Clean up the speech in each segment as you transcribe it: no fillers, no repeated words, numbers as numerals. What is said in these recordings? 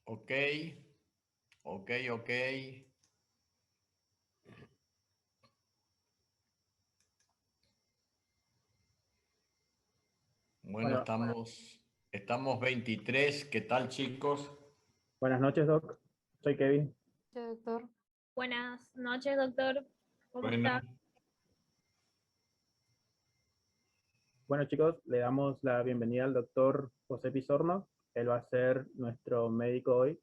Ok, ok. Bueno, Bueno, estamos 23. ¿Qué tal, chicos? buenas noches, Doc. Soy Kevin. Sí, doctor. Buenas noches, doctor. ¿Cómo Bueno, está? Bueno, chicos, le damos la bienvenida al doctor José Pizorno. Él va a ser nuestro médico hoy,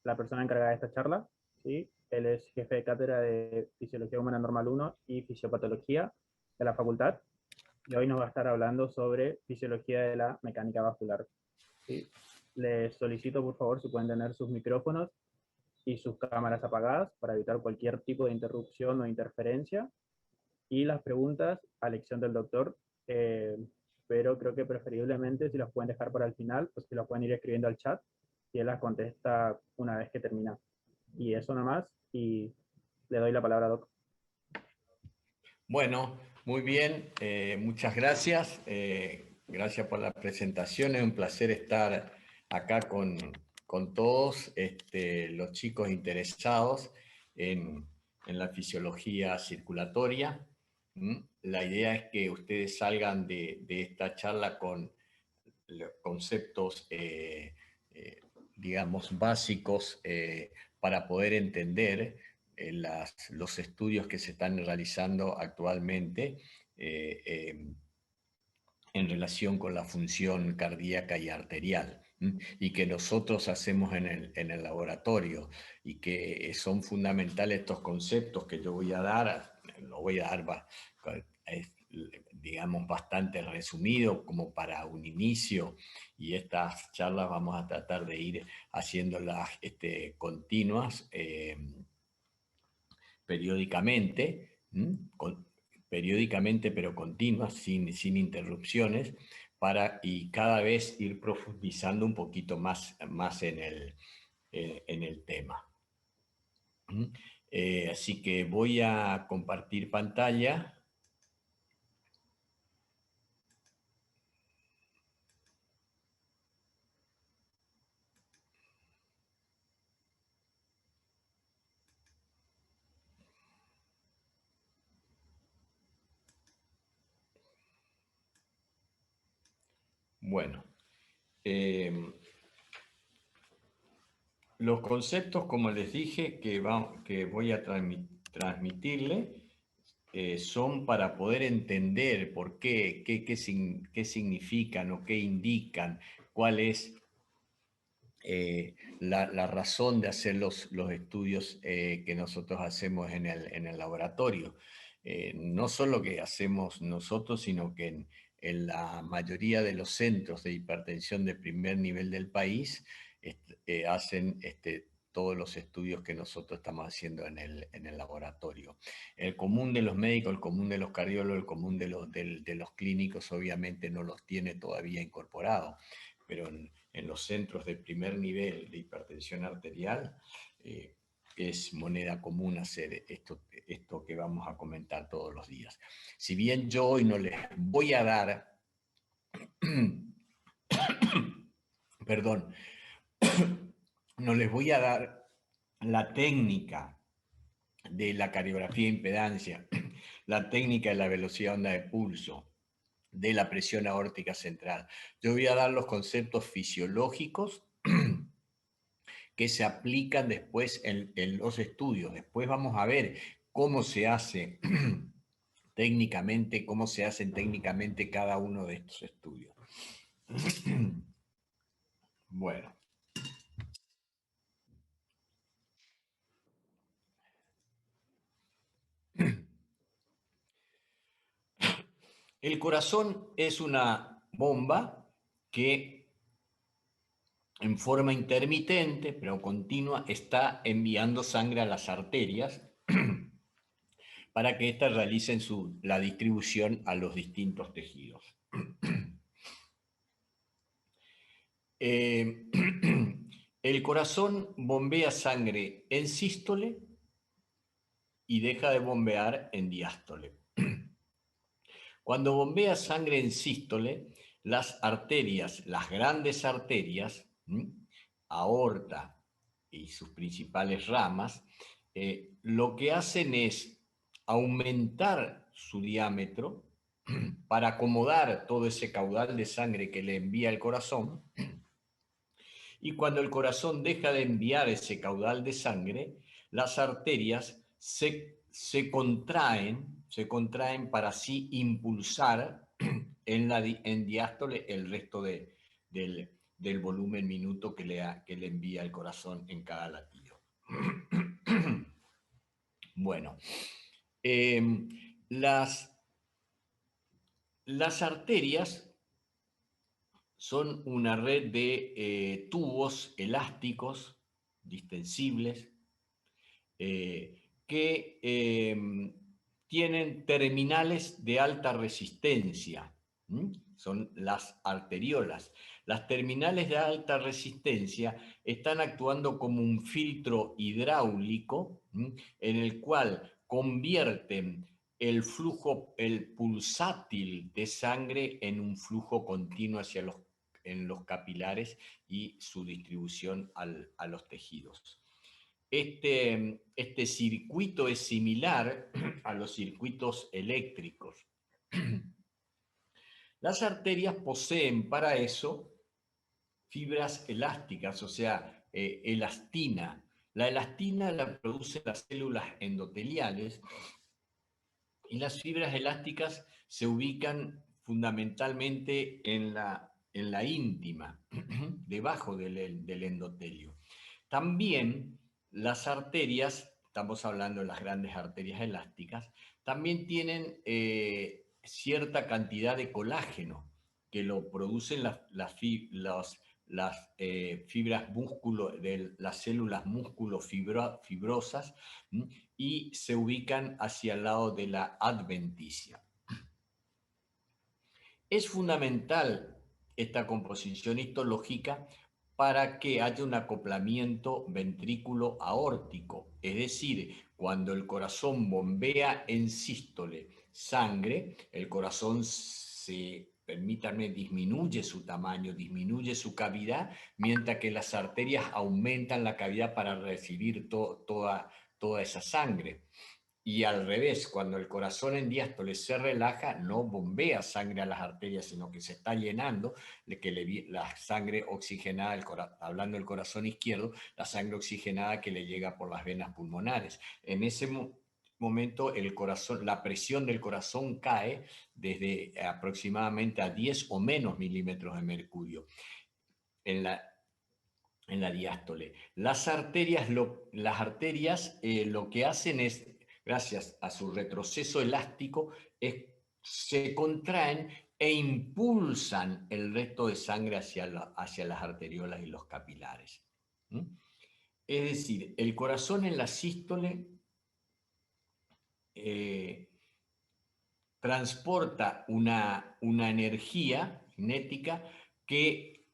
la persona encargada de esta charla. ¿Sí? Él es jefe de cátedra de Fisiología Humana Normal 1 y Fisiopatología de la facultad. Y hoy nos va a estar hablando sobre fisiología de la mecánica vascular. ¿Sí? Les solicito, por favor, si pueden tener sus micrófonos y sus cámaras apagadas para evitar cualquier tipo de interrupción o interferencia. Y las preguntas a elección del doctor, eh, pero creo que preferiblemente si las pueden dejar para el final, pues que las pueden ir escribiendo al chat y él las contesta una vez que termina. Y eso nada más, y le doy la palabra a Doc. bueno, muy bien. Muchas gracias. Gracias por la presentación. Es un placer estar acá con todos los chicos interesados en la fisiología circulatoria. La idea es que ustedes salgan de esta charla con los conceptos, digamos, básicos para poder entender los estudios que se están realizando actualmente en relación con la función cardíaca y arterial, y que nosotros hacemos en el laboratorio, y que son fundamentales estos conceptos que yo voy a dar. Lo voy a dar, digamos, bastante resumido como para un inicio, y estas charlas vamos a tratar de ir haciéndolas continuas, periódicamente, periódicamente pero continuas, sin interrupciones, y cada vez ir profundizando un poquito más en el tema. Así que voy a compartir pantalla. Bueno, los conceptos, como les dije, que voy a transmitirle, son para poder entender por qué significan o qué indican, cuál es la razón de hacer los estudios que nosotros hacemos en el laboratorio. No solo que hacemos nosotros, sino que en la mayoría de los centros de hipertensión de primer nivel del país hacen todos los estudios que nosotros estamos haciendo en el laboratorio. El común de los médicos, el común de los cardiólogos, el común de los clínicos obviamente no los tiene todavía incorporados, pero en los centros de primer nivel de hipertensión arterial es moneda común hacer esto que vamos a comentar todos los días. Si bien yo hoy no les voy a dar, perdón, no les voy a dar la técnica de la cardiografía de impedancia, la técnica de la velocidad onda de pulso, de la presión aórtica central. Yo voy a dar los conceptos fisiológicos que se aplican después en los estudios. Después vamos a ver cómo se hace técnicamente, cómo se hacen técnicamente cada uno de estos estudios. Bueno. El corazón es una bomba que en forma intermitente, pero continua, está enviando sangre a las arterias para que éstas realicen la distribución a los distintos tejidos. El corazón bombea sangre en sístole y deja de bombear en diástole. Cuando bombea sangre en sístole, las arterias, las grandes arterias, aorta y sus principales ramas, lo que hacen es aumentar su diámetro para acomodar todo ese caudal de sangre que le envía el corazón. Y cuando el corazón deja de enviar ese caudal de sangre, las arterias se contraen para así impulsar en diástole el resto del volumen minuto que le envía el corazón en cada latido. Bueno, las arterias son una red de tubos elásticos, distensibles, que tienen terminales de alta resistencia. Son las arteriolas. Las terminales de alta resistencia están actuando como un filtro hidráulico en el cual convierten el flujo, el pulsátil de sangre en un flujo continuo en los capilares y su distribución a los tejidos. Este circuito es similar a los circuitos eléctricos. Las arterias poseen para eso fibras elásticas, o sea, elastina. La elastina la producen las células endoteliales y las fibras elásticas se ubican fundamentalmente en la íntima, debajo del endotelio. También las arterias, estamos hablando de las grandes arterias elásticas, también tienen cierta cantidad de colágeno que lo producen las fibras músculo, de las células músculo fibrosas y se ubican hacia el lado de la adventicia. Es fundamental esta composición histológica para que haya un acoplamiento ventrículo aórtico, es decir, cuando el corazón bombea en sístole sangre, el corazón permítanme, disminuye su tamaño, disminuye su cavidad, mientras que las arterias aumentan la cavidad para recibir toda esa sangre. Y al revés, cuando el corazón en diástole se relaja, no bombea sangre a las arterias, sino que se está llenando de que la sangre oxigenada, hablando del corazón izquierdo, la sangre oxigenada que le llega por las venas pulmonares. En ese momento la presión del corazón cae desde aproximadamente a 10 o menos milímetros de mercurio en la diástole. Las arterias lo que hacen es, gracias a su retroceso elástico, se contraen e impulsan el resto de sangre hacia las arteriolas y los capilares. Es decir, el corazón en la sístole transporta una energía cinética que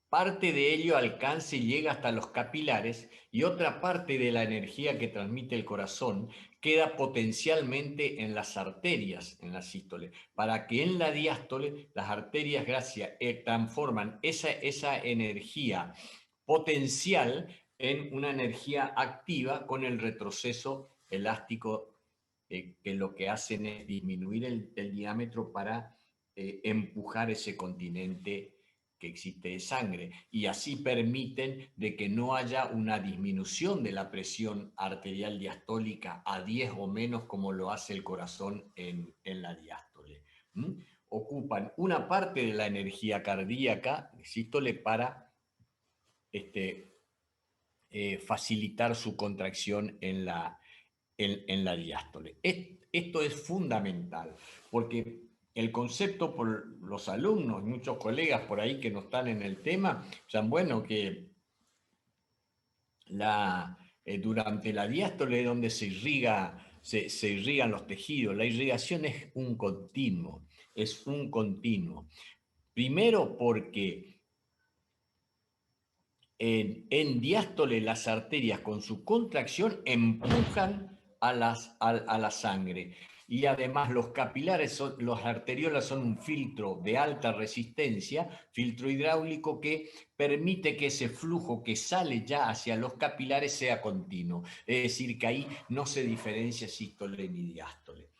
parte de ello alcanza y llega hasta los capilares y otra parte de la energía que transmite el corazón queda potencialmente en las arterias, en la sístole, para que en la diástole las arterias transforman esa energía potencial en una energía activa con el retroceso elástico que lo que hacen es disminuir el diámetro para empujar ese continente que existe de sangre y así permiten de que no haya una disminución de la presión arterial diastólica a 10 o menos como lo hace el corazón en la diástole. Ocupan una parte de la energía cardíaca de sístole para facilitar su contracción en la diástole. Esto es fundamental porque el concepto por los alumnos, muchos colegas por ahí que no están en el tema, saben, bueno, que durante la diástole es donde se irrigan los tejidos. La irrigación es un continuo, Primero porque en diástole las arterias con su contracción empujan a la sangre. y además los capilares, los arteriolas son un filtro de alta resistencia, filtro hidráulico que permite que ese flujo que sale ya hacia los capilares sea continuo. Es decir, que ahí no se diferencia sístole ni diástole.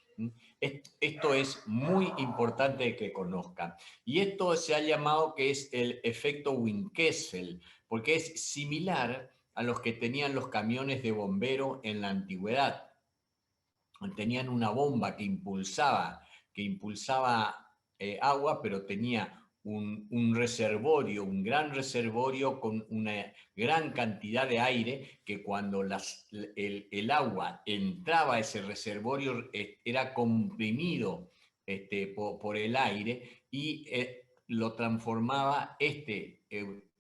Esto es muy importante que conozcan. Y esto se ha llamado que es el efecto Wink-Kessel, porque es similar a los que tenían los camiones de bombero en la antigüedad. Tenían una bomba que impulsaba agua, pero tenía un reservorio, un gran reservorio con una gran cantidad de aire que cuando el agua entraba a ese reservorio era comprimido por el aire y lo transformaba este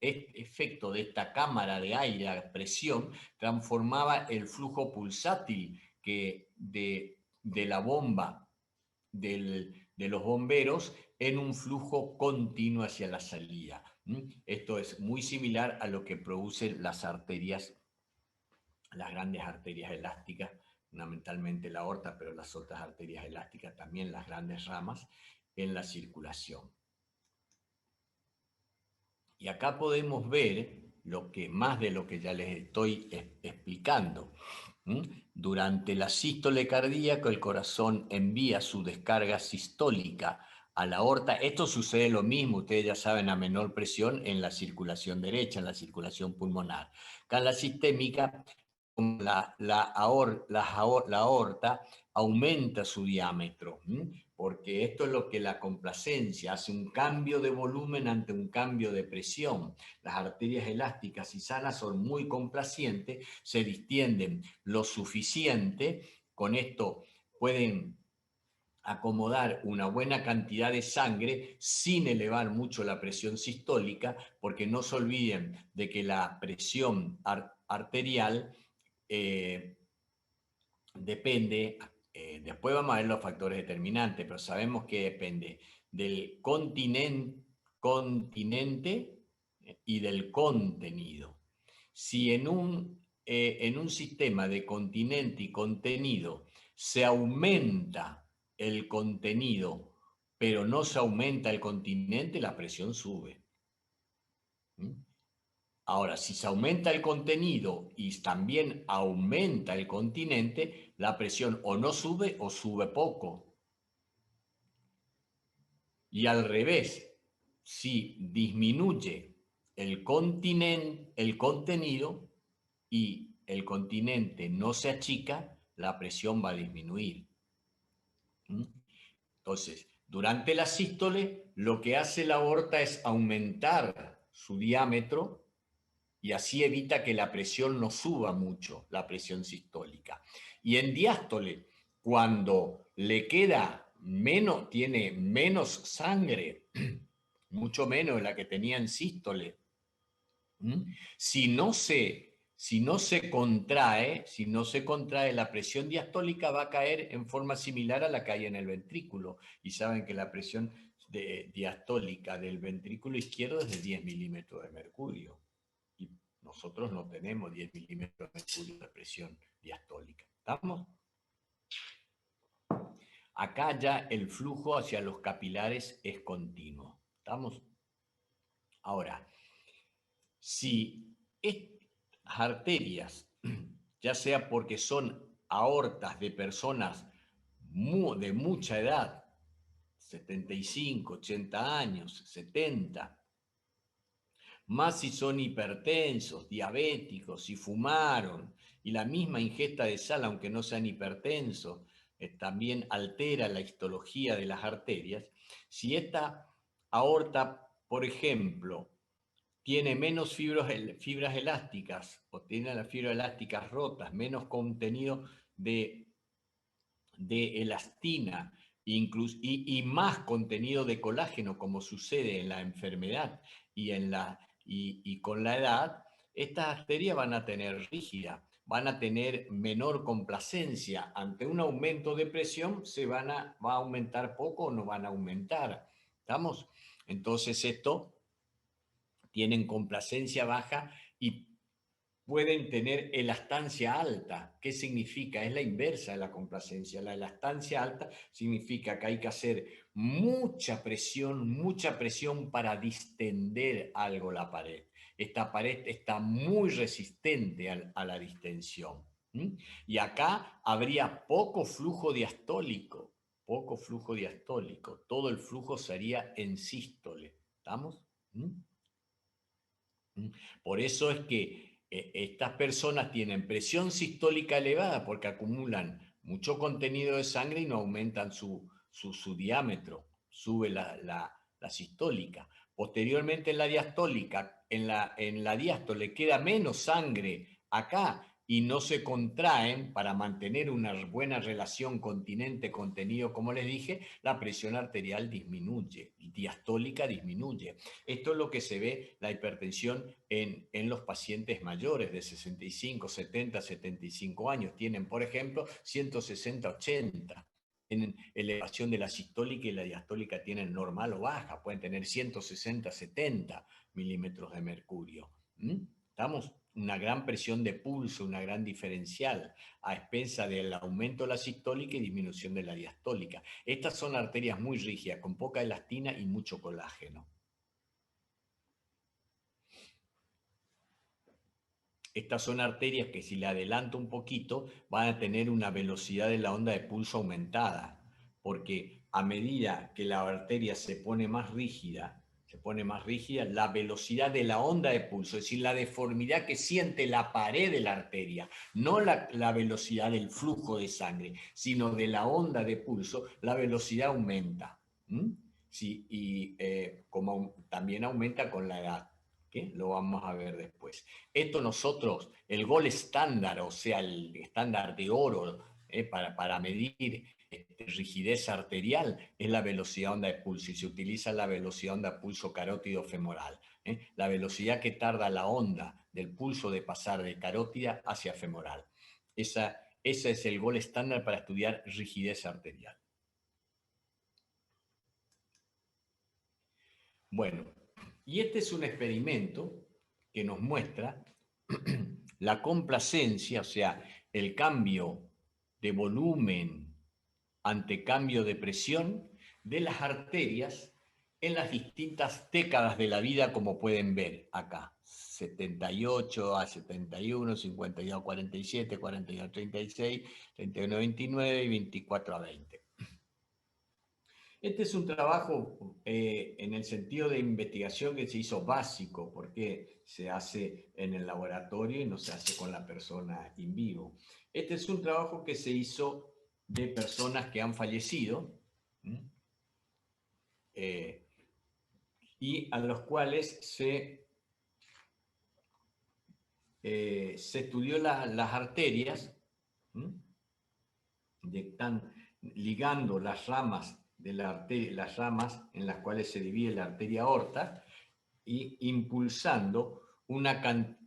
efecto de esta cámara de aire a presión, transformaba el flujo pulsátil de la bomba de los bomberos en un flujo continuo hacia la salida. Esto es muy similar a lo que producen las arterias, las grandes arterias elásticas, fundamentalmente la aorta, pero las otras arterias elásticas también, las grandes ramas, en la circulación. Y acá podemos ver más de lo que ya les estoy explicando. Durante la sístole cardíaca, el corazón envía su descarga sistólica a la aorta. Esto sucede lo mismo, ustedes ya saben, a menor presión en la circulación derecha, en la circulación pulmonar. Acá en la sistémica, la aorta aumenta su diámetro, porque esto es lo que la complacencia hace, un cambio de volumen ante un cambio de presión. Las arterias elásticas y sanas son muy complacientes, se distienden lo suficiente, con esto pueden acomodar una buena cantidad de sangre sin elevar mucho la presión sistólica, porque no se olviden de que la presión arterial depende, después vamos a ver los factores determinantes, pero sabemos que depende del continente y del contenido. Si en un sistema de continente y contenido se aumenta el contenido, pero no se aumenta el continente, la presión sube. Ahora, si se aumenta el contenido y también aumenta el continente, la presión o no sube o sube poco. Y al revés, si disminuye el contenido y el continente no se achica, la presión va a disminuir. Entonces, durante la sístole, lo que hace la aorta es aumentar su diámetro y así evita que la presión no suba mucho, la presión sistólica. Y en diástole, cuando le queda menos, tiene menos sangre, mucho menos de la que tenía en sístole, si no se contrae, la presión diastólica va a caer en forma similar a la que hay en el ventrículo. Y saben que la presión diastólica del ventrículo izquierdo es de 10 milímetros de mercurio. Y nosotros no tenemos 10 milímetros de mercurio de presión diastólica. ¿Estamos? Acá ya el flujo hacia los capilares es continuo. ¿Estamos? Ahora, si estas arterias, ya sea porque son aortas de personas de mucha edad, 75, 80 años, 70, más si son hipertensos, diabéticos, si fumaron, y la misma ingesta de sal, aunque no sean hipertensos, también altera la histología de las arterias. Si esta aorta, por ejemplo, tiene menos fibras elásticas o tiene las fibras elásticas rotas, menos contenido de elastina y más contenido de colágeno, como sucede en la enfermedad y con la edad, estas arterias van a tener rígida, van a tener menor complacencia. Ante un aumento de presión, va a aumentar poco o no van a aumentar. ¿Estamos? Entonces esto tienen complacencia baja y pueden tener elastancia alta. ¿Qué significa? Es la inversa de la complacencia. La elastancia alta significa que hay que hacer mucha presión para distender algo la pared. Esta pared está muy resistente a la distensión. Y acá habría poco flujo diastólico, todo el flujo sería en sístole. ¿Estamos? Por eso es que estas personas tienen presión sistólica elevada porque acumulan mucho contenido de sangre y no aumentan su diámetro, sube la sistólica. Posteriormente en la diastólica, en la diástole queda menos sangre acá y no se contraen para mantener una buena relación continente-contenido, como les dije, la presión arterial disminuye, diastólica disminuye. Esto es lo que se ve la hipertensión en los pacientes mayores de 65, 70, 75 años. Tienen, por ejemplo, 160, 80. En elevación de la sistólica y la diastólica tienen normal o baja, pueden tener 160, 70 milímetros de mercurio. ¿Estamos? Una gran presión de pulso, una gran diferencial a expensa del aumento de la sistólica y disminución de la diastólica. Estas son arterias muy rígidas, con poca elastina y mucho colágeno. Estas son arterias que si le adelanto un poquito van a tener una velocidad de la onda de pulso aumentada, porque a medida que la arteria se pone más rígida, la velocidad de la onda de pulso, es decir, la deformidad que siente la pared de la arteria, no la velocidad del flujo de sangre, sino de la onda de pulso, la velocidad aumenta. Sí, y como también aumenta con la edad. ¿Qué? Lo vamos a ver después. Esto nosotros, el gol estándar, o sea, el estándar de oro para medir rigidez arterial, es la velocidad onda de pulso y se utiliza la velocidad onda de pulso carótido femoral. La velocidad que tarda la onda del pulso de pasar de carótida hacia femoral. Ese es el gol estándar para estudiar rigidez arterial. Bueno, y este es un experimento que nos muestra la complacencia, o sea, el cambio de volumen ante cambio de presión de las arterias en las distintas décadas de la vida, como pueden ver acá. 78 a 71, 52 a 47, 42 a 36, 31 a 29 y 24 a 20. Este es un trabajo en el sentido de investigación que se hizo básico, porque se hace en el laboratorio y no se hace con la persona in vivo. Este es un trabajo que se hizo de personas que han fallecido y a los cuales se estudió las arterias, están ligando las ramas de la arteria, las ramas en las cuales se divide la arteria aorta y impulsando una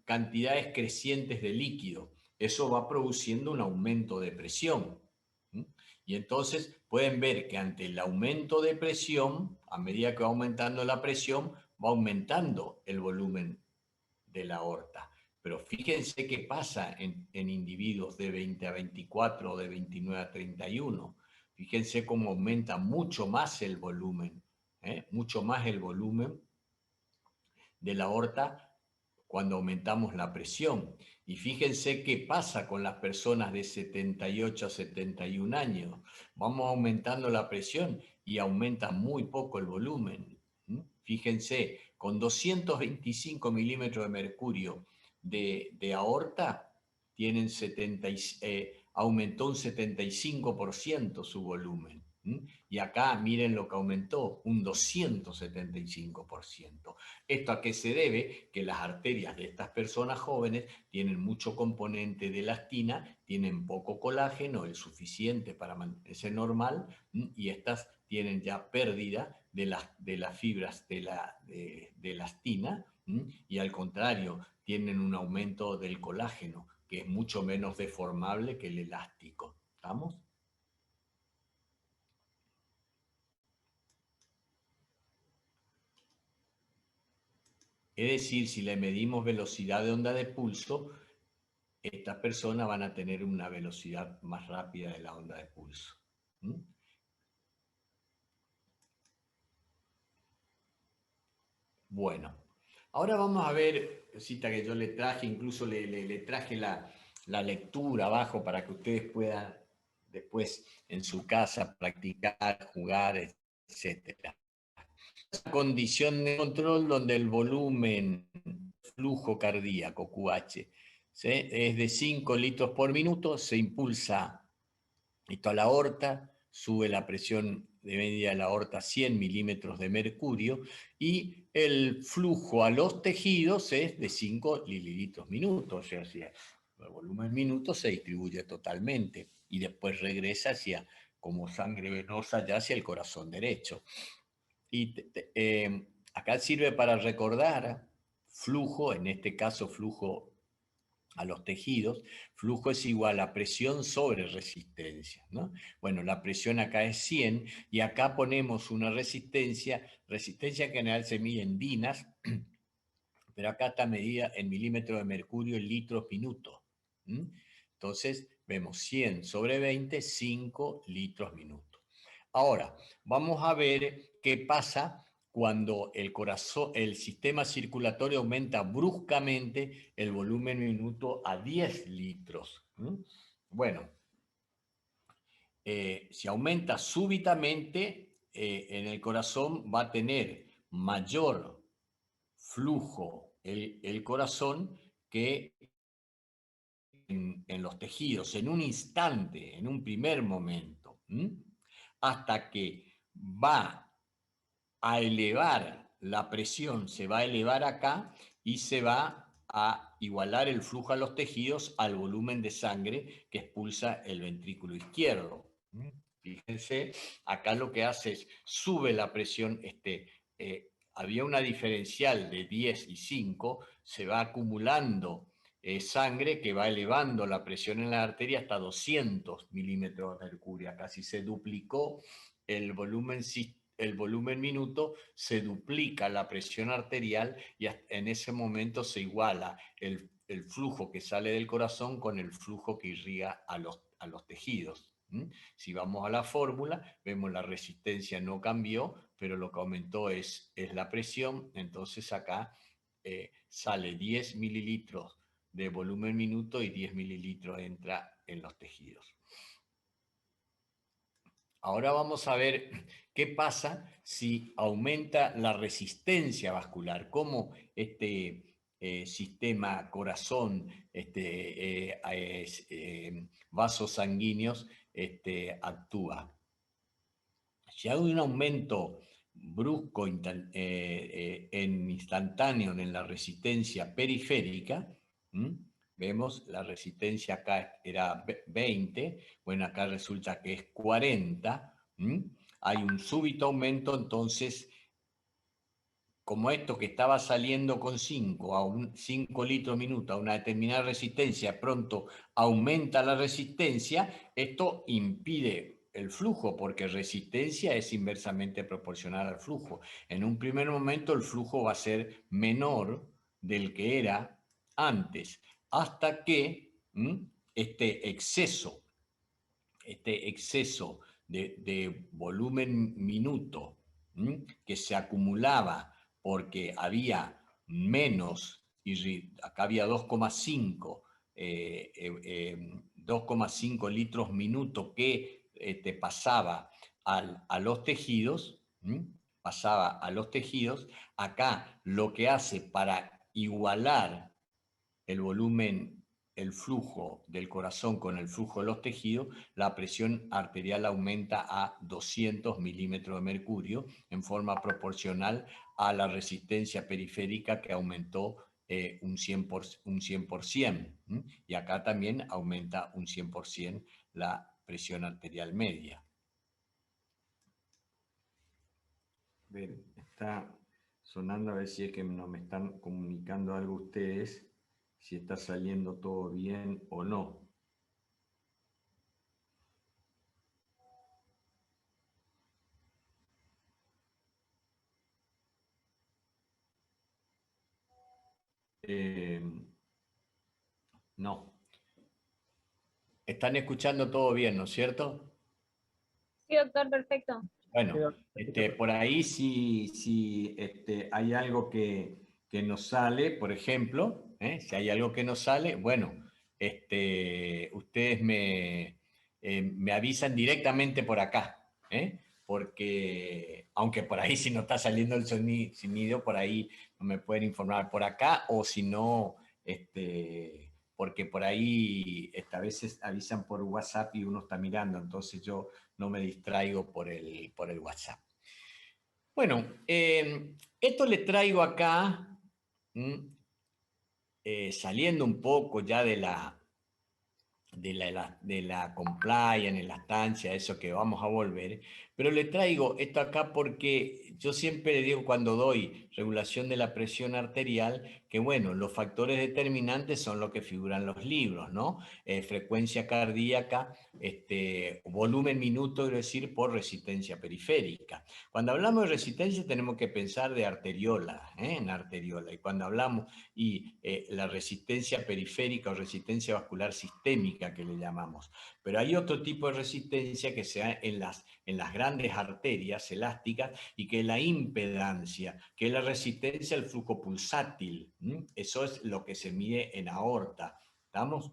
cantidades crecientes de líquido. Eso va produciendo un aumento de presión. Y entonces pueden ver que ante el aumento de presión, a medida que va aumentando la presión, va aumentando el volumen de la aorta. Pero fíjense qué pasa en individuos de 20 a 24 o de 29 a 31. Fíjense cómo aumenta mucho más el volumen, mucho más el volumen de la aorta cuando aumentamos la presión. Y fíjense qué pasa con las personas de 78 a 71 años. Vamos aumentando la presión y aumenta muy poco el volumen. Fíjense, con 225 milímetros de mercurio de aorta, aumentó un 75% su volumen. Y acá miren lo que aumentó, un 275%. ¿Esto a qué se debe? Que las arterias de estas personas jóvenes tienen mucho componente de elastina, tienen poco colágeno, el suficiente para mantenerse normal, y estas tienen ya pérdida de las fibras de elastina, y al contrario, tienen un aumento del colágeno, que es mucho menos deformable que el elástico. ¿Estamos? Es decir, si le medimos velocidad de onda de pulso, estas personas van a tener una velocidad más rápida de la onda de pulso. ¿Mm? Bueno, ahora vamos a ver, cita que yo le traje, incluso le traje la lectura abajo para que ustedes puedan después en su casa practicar, jugar, etc. Condición de control donde el volumen flujo cardíaco, QH, ¿sí? Es de 5 litros por minuto, se impulsa esto a la aorta, sube la presión de media de la aorta a 100 milímetros de mercurio y el flujo a los tejidos es de 5 mililitros minuto, o sea, el volumen minuto se distribuye totalmente y después regresa hacia, como sangre venosa ya hacia el corazón derecho. Y acá sirve para recordar flujo, en este caso flujo a los tejidos, flujo es igual a presión sobre resistencia, ¿no? Bueno, la presión acá es 100 y acá ponemos una resistencia en general se mide en dinas, pero acá está medida en milímetros de mercurio en litros minuto. Entonces, vemos 100 sobre 20, 5 litros minuto. Ahora, vamos a ver qué pasa cuando el corazón, el sistema circulatorio aumenta bruscamente el volumen minuto a 10 litros. Bueno, si aumenta súbitamente en el corazón va a tener mayor flujo el corazón que en los tejidos, en un instante, en un primer momento, hasta que va a elevar la presión, se va a elevar acá y se va a igualar el flujo a los tejidos al volumen de sangre que expulsa el ventrículo izquierdo. Fíjense, acá lo que hace es sube la presión, había una diferencial de 10 y 5, se va acumulando sangre que va elevando la presión en la arteria hasta 200 milímetros de mercurio, casi se duplicó el volumen minuto, se duplica la presión arterial y en ese momento se iguala el flujo que sale del corazón con el flujo que irriga a los tejidos. Si vamos a la fórmula, vemos la resistencia no cambió, pero lo que aumentó es la presión, entonces acá sale 10 mililitros de volumen minuto y 10 mililitros entra en los tejidos. Ahora vamos a ver qué pasa si aumenta la resistencia vascular, cómo este sistema corazón, vasos sanguíneos actúa. Si hay un aumento brusco instantáneo en la resistencia periférica, vemos la resistencia acá era 20, bueno, acá resulta que es 40, hay un súbito aumento, entonces, como esto que estaba saliendo con 5 a 5 litros minuto a una determinada resistencia, pronto aumenta la resistencia, esto impide el flujo, porque resistencia es inversamente proporcional al flujo. En un primer momento el flujo va a ser menor del que era antes, hasta que este exceso de volumen minuto que se acumulaba porque había menos, acá había 2,5 litros minuto que pasaba a los tejidos, acá lo que hace para igualar el volumen, el flujo del corazón con el flujo de los tejidos, la presión arterial aumenta a 200 milímetros de mercurio en forma proporcional a la resistencia periférica que aumentó un 100%. Y acá también aumenta un 100% la presión arterial media. Está sonando, a ver si es que no me están comunicando algo ustedes, si está saliendo todo bien o no. No. Están escuchando todo bien, ¿no es cierto? Sí, doctor, perfecto. Bueno, Sí, doctor. por ahí si hay algo que nos sale, por ejemplo, si hay algo que nos sale, bueno, ustedes me avisan directamente por acá, porque aunque por ahí si no está saliendo el sonido, por ahí me pueden informar por acá, o si no, porque por ahí a veces avisan por WhatsApp y uno está mirando, entonces yo no me distraigo por el WhatsApp. Bueno, esto les traigo acá, saliendo un poco ya de la compliance, en la estancia, eso que vamos a volver, pero le traigo esto acá porque yo siempre le digo cuando doy regulación de la presión arterial, que bueno, los factores determinantes son los que figuran en los libros, ¿no? Frecuencia cardíaca, volumen minuto, es decir, por resistencia periférica. Cuando hablamos de resistencia tenemos que pensar de arteriola, en arteriola, y cuando hablamos la resistencia periférica o resistencia vascular sistémica que le llamamos. Pero hay otro tipo de resistencia que se da en las grandes arterias elásticas y que es la impedancia, que es la resistencia al flujo pulsátil. Eso es lo que se mide en aorta. ¿Estamos?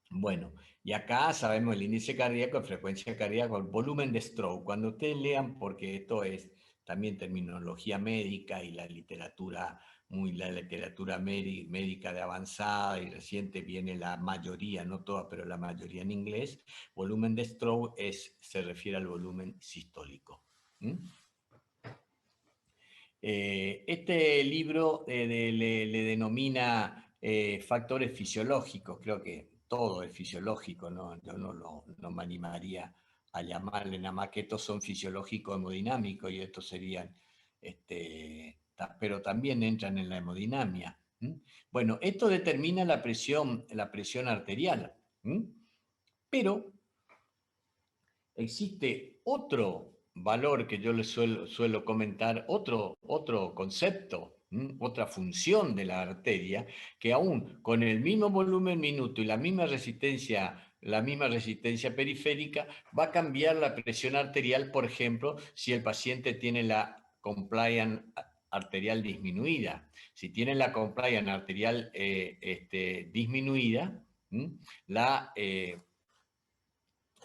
Bueno, y acá sabemos el índice cardíaco, frecuencia cardíaca, el volumen de stroke. Cuando ustedes lean, porque esto es también terminología médica y la literatura médica de avanzada y reciente viene la mayoría, no toda, pero la mayoría en inglés, volumen de stroke se refiere al volumen sistólico. Este libro le denomina factores fisiológicos, creo que todo es fisiológico, ¿no? Yo no me animaría a llamarle nada más que estos son fisiológicos hemodinámicos y estos serían, pero también entran en la hemodinamia. Bueno, esto determina la presión arterial, pero existe otro valor que yo les suelo comentar, otro concepto, otra función de la arteria, que aún con el mismo volumen minuto y la misma resistencia periférica, va a cambiar la presión arterial, por ejemplo, si el paciente tiene la compliance arterial disminuida. Si tiene la compliance arterial disminuida,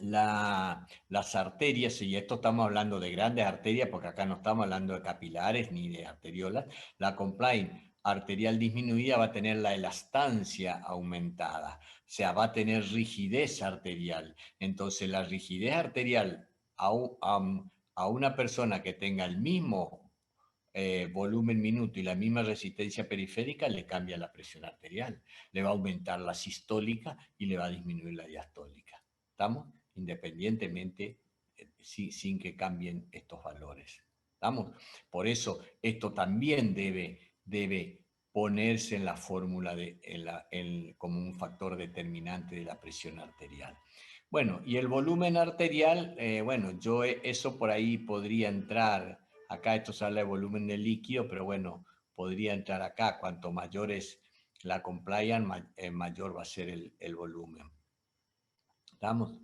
las arterias, y esto estamos hablando de grandes arterias, porque acá no estamos hablando de capilares ni de arteriolas, la compliance arterial disminuida va a tener la elastancia aumentada, o sea, va a tener rigidez arterial. Entonces, la rigidez arterial a una persona que tenga el mismo volumen minuto y la misma resistencia periférica le cambia la presión arterial, le va a aumentar la sistólica y le va a disminuir la diastólica. ¿Estamos? Independientemente, sin que cambien estos valores. ¿Estamos? Por eso esto también debe ponerse en la fórmula como un factor determinante de la presión arterial. Bueno, y el volumen arterial, bueno, eso por ahí podría entrar, acá esto se habla de volumen de líquido, pero bueno, podría entrar acá, cuanto mayor es la compliance, mayor va a ser el volumen. ¿Estamos?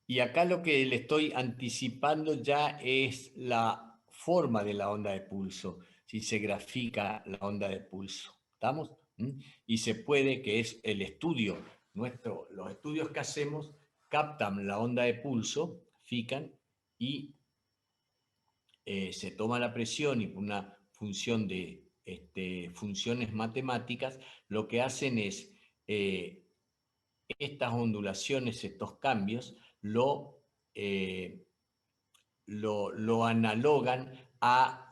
Y acá lo que le estoy anticipando ya es la forma de la onda de pulso, si se grafica la onda de pulso. ¿Estamos? Y se puede, que es el estudio, los estudios que hacemos captan la onda de pulso, fijan, y se toma la presión y por una función de funciones matemáticas, lo que hacen es estas ondulaciones, estos cambios, lo analogan a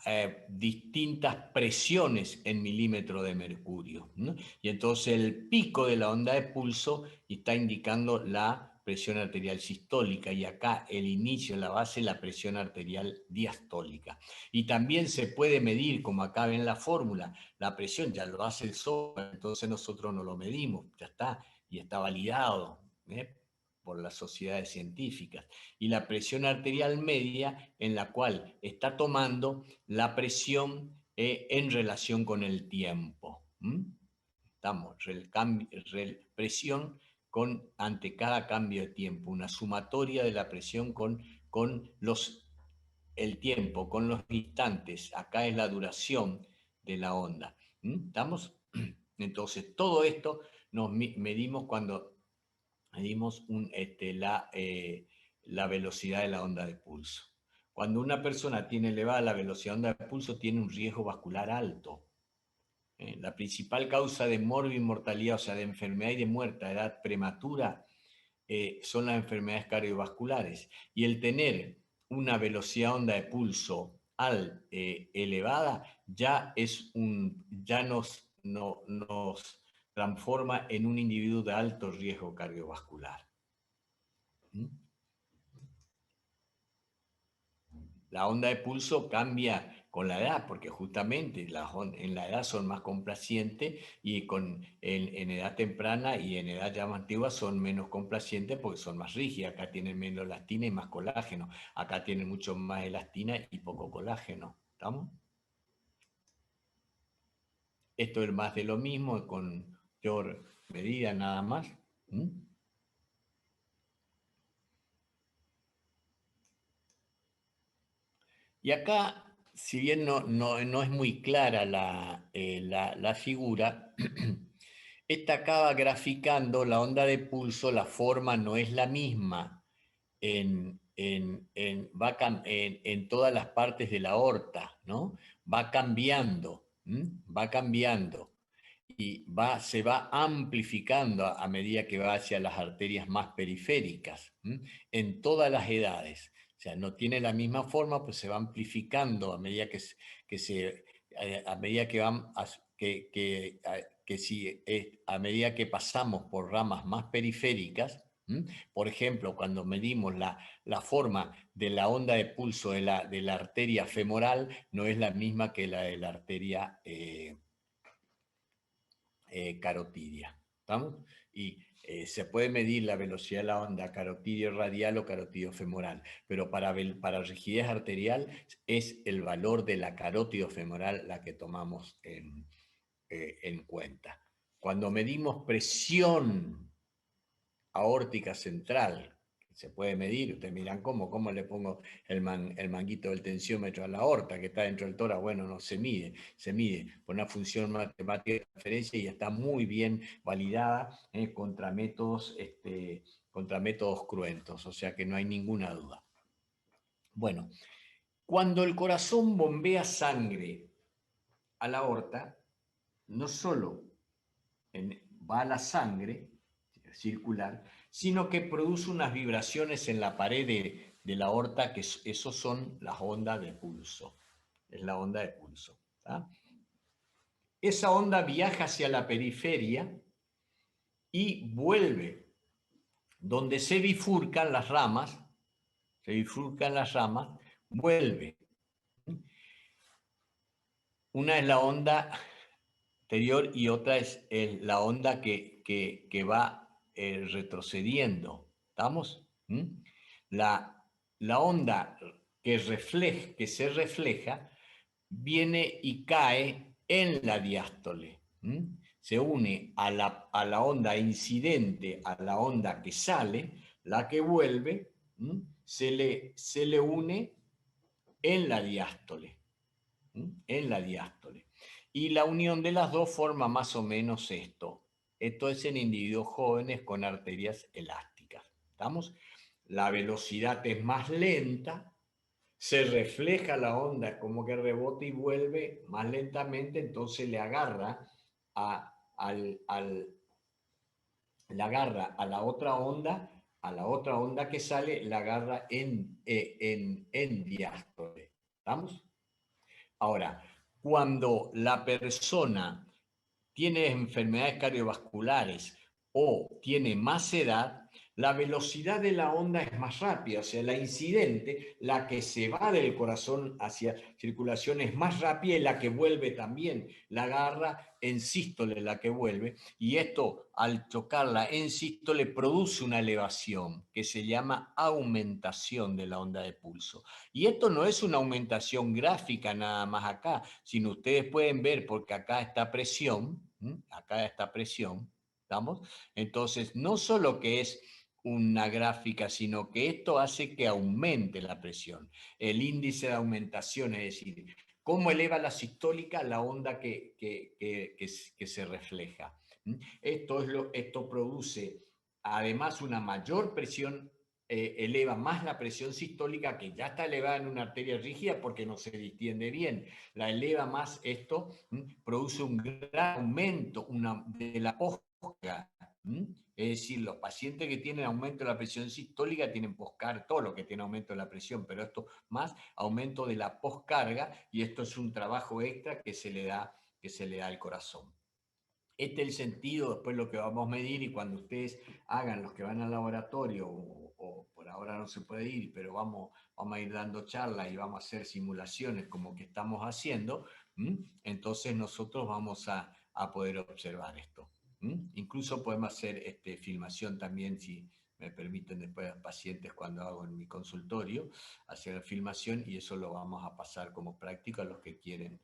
distintas presiones en milímetro de mercurio, ¿no? Y entonces el pico de la onda de pulso está indicando la presión arterial sistólica y acá el inicio, la base, la presión arterial diastólica. Y también se puede medir, como acá ven la fórmula, la presión ya lo hace el software, entonces nosotros no lo medimos, ya está, y está validado por las sociedades científicas. Y la presión arterial media, en la cual está tomando la presión en relación con el tiempo. Estamos, presión ante cada cambio de tiempo, una sumatoria de la presión con el tiempo, con los instantes. Acá es la duración de la onda. ¿Estamos? Entonces, todo esto nos medimos cuando medimos la velocidad de la onda de pulso. Cuando una persona tiene elevada la velocidad de onda de pulso, tiene un riesgo vascular alto. La principal causa de mortalidad, o sea, de enfermedad y de muerte a edad prematura, son las enfermedades cardiovasculares. Y el tener una velocidad onda de pulso elevada ya nos transforma en un individuo de alto riesgo cardiovascular. La onda de pulso cambia con la edad, porque justamente en la edad son más complacientes y en edad temprana y en edad ya más antigua son menos complacientes porque son más rígidas. Acá tienen menos elastina y más colágeno. Acá tienen mucho más elastina y poco colágeno. ¿Estamos? Esto es más de lo mismo, con mayor medida nada más. Y acá, si bien no es muy clara la figura, esta acaba graficando la onda de pulso, la forma no es la misma en todas las partes de la aorta, ¿no? Va cambiando, y se va amplificando a medida que va hacia las arterias más periféricas, en todas las edades. O sea, no tiene la misma forma, pues se va amplificando a medida a medida que pasamos por ramas más periféricas. Por ejemplo, cuando medimos la forma de la onda de pulso de la arteria femoral, no es la misma que la de la arteria carotidia. ¿Estamos? Y se puede medir la velocidad de la onda carotidio radial o carotidio femoral, pero para rigidez arterial es el valor de la carótido femoral la que tomamos en cuenta. Cuando medimos presión aórtica central, se puede medir, ustedes miran cómo le pongo el manguito del tensiómetro a la aorta que está dentro del tórax. Bueno, no se mide por una función matemática de transferencia y está muy bien validada contra métodos cruentos, o sea que no hay ninguna duda. Bueno, cuando el corazón bombea sangre a la aorta, no solo va a la sangre circular, sino que produce unas vibraciones en la pared de la aorta, que esos son las ondas de pulso. Es la onda de pulso. ¿Tá? Esa onda viaja hacia la periferia y vuelve donde se bifurcan las ramas, vuelve. Una es la onda anterior y otra es la onda que va retrocediendo. ¿Estamos? La onda que se refleja viene y cae en la diástole. Se une a la onda incidente, a la onda que sale, la que vuelve, se le une en la diástole. Y la unión de las dos forma más o menos esto. Esto es en individuos jóvenes con arterias elásticas. ¿Estamos? La velocidad es más lenta, se refleja la onda como que rebota y vuelve más lentamente, entonces le agarra a la otra onda que sale, la agarra en diástole. ¿Estamos? Ahora, cuando la persona tiene enfermedades cardiovasculares o tiene más edad, la velocidad de la onda es más rápida, o sea, la incidente, la que se va del corazón hacia circulación es más rápida y la que vuelve también, la agarra en sístole la que vuelve, y esto al chocarla en sístole produce una elevación que se llama aumentación de la onda de pulso. Y esto no es una aumentación gráfica nada más acá, sino ustedes pueden ver, porque acá está presión, ¿Estamos? Entonces, no solo que es una gráfica, sino que esto hace que aumente la presión. El índice de aumentación, es decir, cómo eleva la sistólica la onda que se refleja. Esto produce además una mayor presión, eleva más la presión sistólica, que ya está elevada en una arteria rígida porque no se distiende bien. La eleva más esto, produce un gran aumento de la poscarga. Es decir, los pacientes que tienen aumento de la presión sistólica tienen poscarga, todo lo que tiene aumento de la presión, pero esto más aumento de la poscarga, y esto es un trabajo extra que se le da al corazón. Este es el sentido, después lo que vamos a medir, y cuando ustedes hagan, los que van al laboratorio, o por ahora no se puede ir, pero vamos a ir dando charlas y vamos a hacer simulaciones como que estamos haciendo, entonces nosotros vamos a poder observar esto. Incluso podemos hacer filmación también, si me permiten, después a pacientes cuando hago en mi consultorio, hacer filmación, y eso lo vamos a pasar como práctica a los que quieren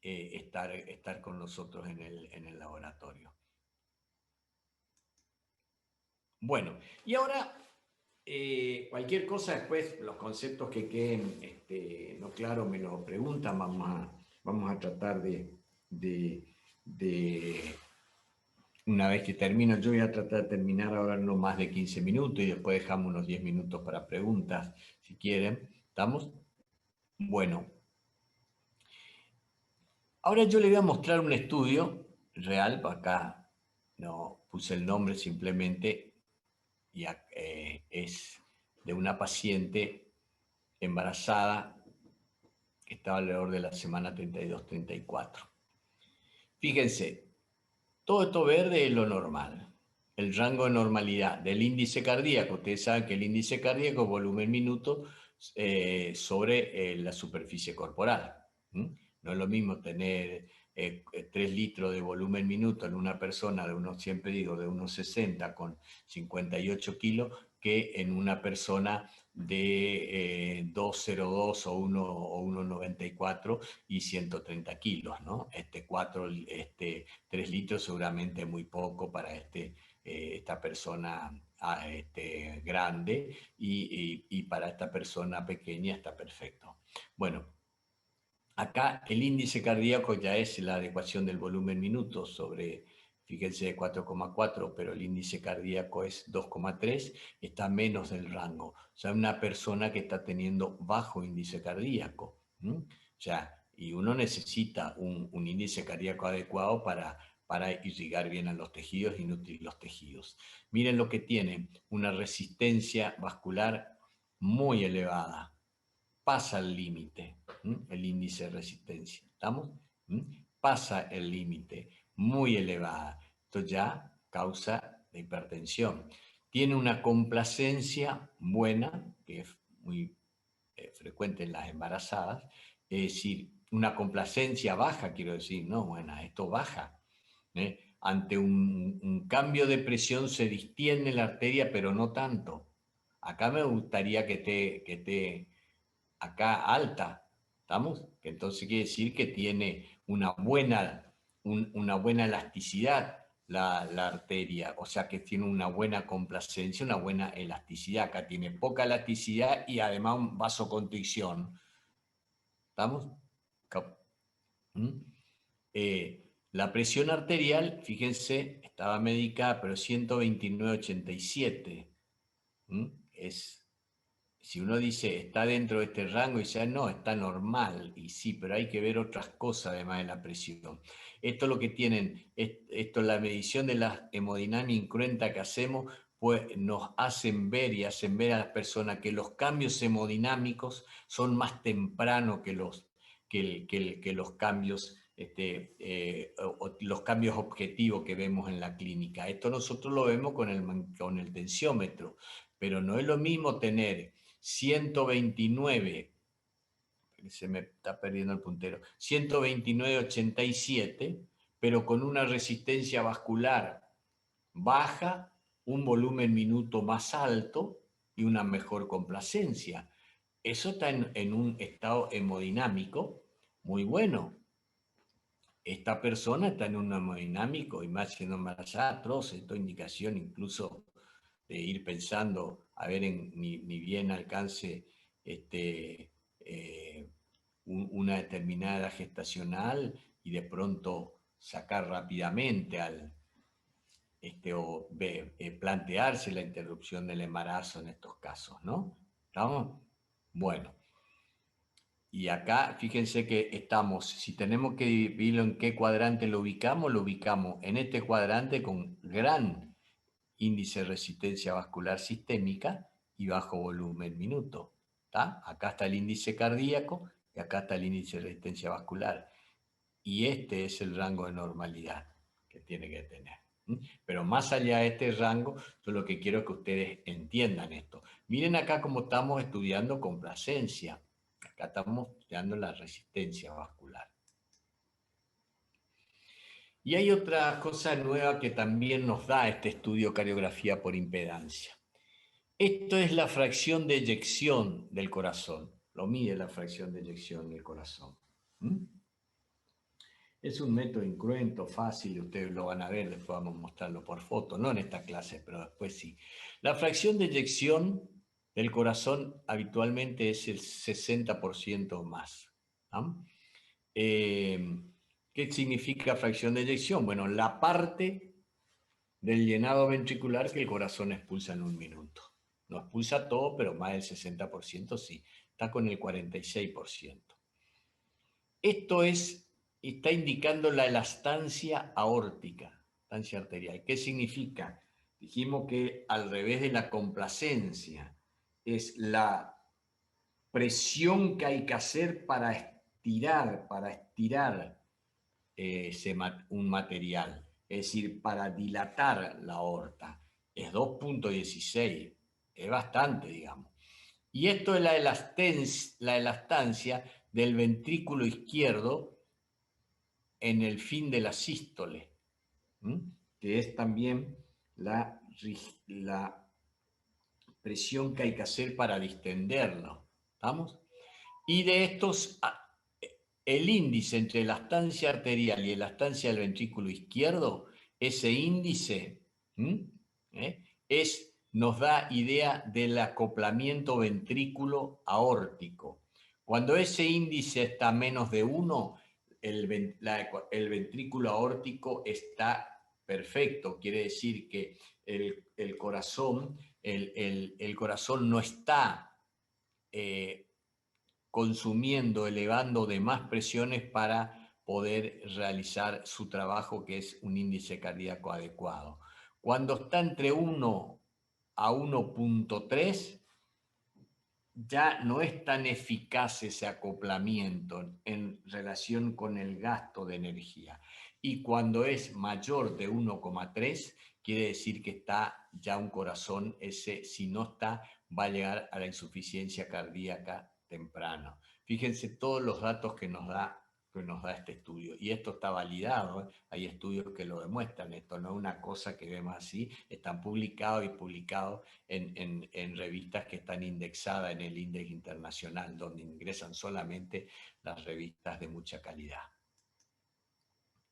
estar con nosotros en el laboratorio. Bueno, y ahora cualquier cosa después, los conceptos que queden no claros me lo preguntan, vamos a tratar de una vez que termino, yo voy a tratar de terminar ahora no más de 15 minutos, y después dejamos unos 10 minutos para preguntas, si quieren. ¿Estamos? Bueno. Ahora yo le voy a mostrar un estudio real, acá no puse el nombre simplemente, y es de una paciente embarazada que estaba alrededor de la semana 32-34. Fíjense, todo esto verde es lo normal, el rango de normalidad del índice cardíaco. Ustedes saben que el índice cardíaco es volumen minuto sobre la superficie corporal. No es lo mismo tener 3 litros de volumen minuto en una persona de unos, siempre digo, de unos 60 con 58 kilos, que en una persona de 2,02 o 1,94 y 130 kilos, ¿no? 3 litros seguramente es muy poco para esta persona grande, y para esta persona pequeña está perfecto. Bueno, acá el índice cardíaco ya es la adecuación del volumen minuto sobre, fíjense, 4,4, pero el índice cardíaco es 2,3, está menos del rango. O sea, una persona que está teniendo bajo índice cardíaco. O sea, y uno necesita un índice cardíaco adecuado para irrigar bien a los tejidos y nutrir los tejidos. Miren lo que tiene, una resistencia vascular muy elevada. Pasa el límite, el índice de resistencia, ¿estamos? Pasa el límite, muy elevada. Esto ya causa la hipertensión. Tiene una complacencia buena, que es muy frecuente en las embarazadas, es decir, una complacencia baja, quiero decir, no, bueno, esto baja. Ante un cambio de presión se distiende la arteria, pero no tanto. Acá me gustaría que esté acá alta, ¿estamos? Que entonces quiere decir que tiene una buena elasticidad la arteria, o sea que tiene una buena complacencia, una buena elasticidad. Acá tiene poca elasticidad y además un vasoconstricción. ¿Estamos? La presión arterial, fíjense, estaba medicada, pero 129/87. Si uno dice está dentro de este rango, y dice no, está normal, y sí, pero hay que ver otras cosas además de la presión. Esto lo que tienen, la medición de la hemodinámica incruenta que hacemos, pues nos hacen ver y hacen ver a las personas que los cambios hemodinámicos son más tempranos que los cambios, los cambios objetivos que vemos en la clínica. Esto nosotros lo vemos con el tensiómetro, pero no es lo mismo tener 129, se me está perdiendo el puntero, 129/87, pero con una resistencia vascular baja, un volumen minuto más alto y una mejor complacencia. Eso está en un estado hemodinámico muy bueno. esta persona está en un hemodinámico y más siendo embarazada, atroz, esto indicación incluso de ir pensando, a ver, ni bien alcance una determinada edad gestacional y de pronto sacar rápidamente o plantearse la interrupción del embarazo en estos casos, ¿no? ¿Estamos? Bueno. Y acá, fíjense que estamos, si tenemos que dividirlo en qué cuadrante lo ubicamos en este cuadrante con gran índice de resistencia vascular sistémica y bajo volumen minuto. ¿Tá? Acá está el índice cardíaco y acá está el índice de resistencia vascular. Y este es el rango de normalidad que tiene que tener. Pero más allá de este rango, yo lo que quiero es que ustedes entiendan esto. Miren acá cómo estamos estudiando complacencia. Acá estamos estudiando la resistencia vascular. Y hay otra cosa nueva que también nos da este estudio cardiografía por impedancia. Esto es la fracción de eyección del corazón. Lo mide la fracción de eyección del corazón. Es un método incruento, fácil, ustedes lo van a ver, después vamos a mostrarlo por foto, no en esta clase, pero después sí. La fracción de eyección del corazón habitualmente es el 60% más. ¿No? ¿Qué significa fracción de eyección? Bueno, la parte del llenado ventricular que el corazón expulsa en un minuto. No expulsa todo, pero más del 60% sí. Está con el 46%. Esto está indicando la elastancia aórtica, elastancia arterial. ¿Qué significa? Dijimos que al revés de la complacencia, es la presión que hay que hacer para estirar un material, es decir, para dilatar la aorta. Es 2.16, es bastante, digamos. Y esto es la elastancia del ventrículo izquierdo en el fin de la sístole, que es también la presión que hay que hacer para distenderlo. ¿Estamos? Y de estos, el índice entre la elastancia arterial y la elastancia del ventrículo izquierdo, ese índice nos da idea del acoplamiento ventrículo aórtico. Cuando ese índice está a menos de 1, el ventrículo aórtico está perfecto. Quiere decir que el corazón no está consumiendo, elevando de más presiones para poder realizar su trabajo, que es un índice cardíaco adecuado. Cuando está entre 1 a 1.3, ya no es tan eficaz ese acoplamiento en relación con el gasto de energía. Y cuando es mayor de 1,3, quiere decir que está ya un corazón, si no está, va a llegar a la insuficiencia cardíaca temprano. Fíjense todos los datos que nos da este estudio. Y esto está validado, hay estudios que lo demuestran, esto no es una cosa que vemos así, están publicados en revistas que están indexadas en el índice internacional, donde ingresan solamente las revistas de mucha calidad.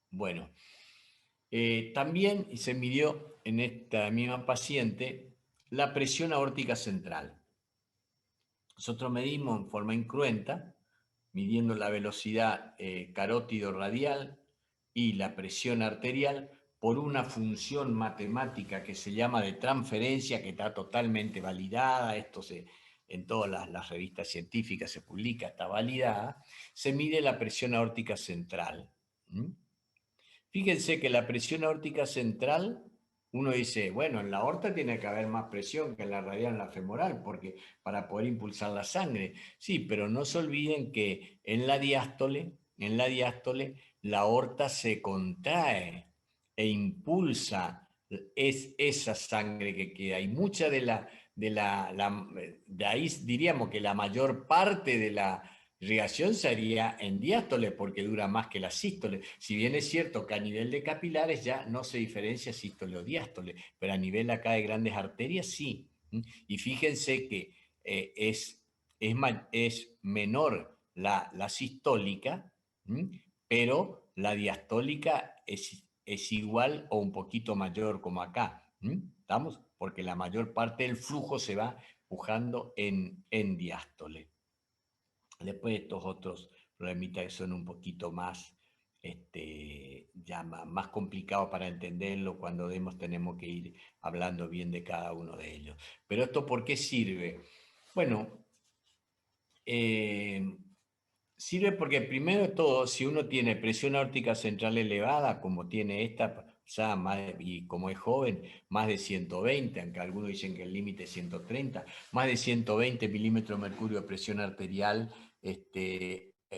Bueno, también se midió en esta misma paciente la presión aórtica central. Nosotros medimos en forma incruenta, midiendo la velocidad carótido radial y la presión arterial por una función matemática que se llama de transferencia, que está totalmente validada, en todas las revistas científicas se publica, está validada, se mide la presión aórtica central. Fíjense que la presión aórtica central, uno dice, bueno, en la aorta tiene que haber más presión que en la radial, en la femoral, porque para poder impulsar la sangre. Sí, pero no se olviden que en la diástole, la aorta se contrae e impulsa esa sangre que queda. Y mucha de ahí diríamos que la mayor parte de la irrigación se haría en diástole porque dura más que la sístole. Si bien es cierto que a nivel de capilares ya no se diferencia sístole o diástole, pero a nivel acá de grandes arterias sí. Y fíjense que es menor la sistólica, pero la diastólica es igual o un poquito mayor como acá. ¿Estamos? Porque la mayor parte del flujo se va empujando en diástole. Después estos otros problemitas que son un poquito más, ya más complicados para entenderlo, cuando tenemos que ir hablando bien de cada uno de ellos. Pero esto, ¿por qué sirve? Bueno, sirve porque primero de todo, si uno tiene presión aórtica central elevada, como tiene esta, ya y como es joven, más de 120, aunque algunos dicen que el límite es 130, más de 120 milímetros de mercurio de presión arterial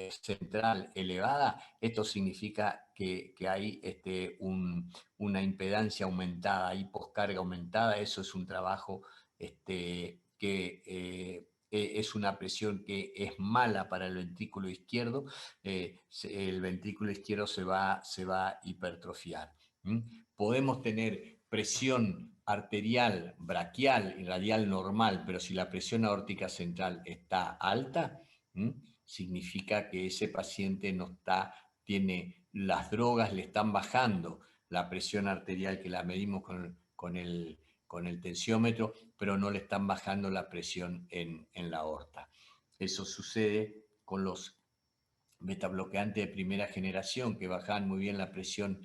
central elevada, esto significa que hay una impedancia aumentada, hay poscarga aumentada, eso es un trabajo que es una presión que es mala para el ventrículo izquierdo, el ventrículo izquierdo se va a hipertrofiar. Podemos tener presión arterial, braquial y radial normal, pero si la presión aórtica central está alta, significa que ese paciente las drogas le están bajando la presión arterial, que la medimos con el tensiómetro, pero no le están bajando la presión en la aorta. Eso sucede con los betabloqueantes de primera generación, que bajaban muy bien la presión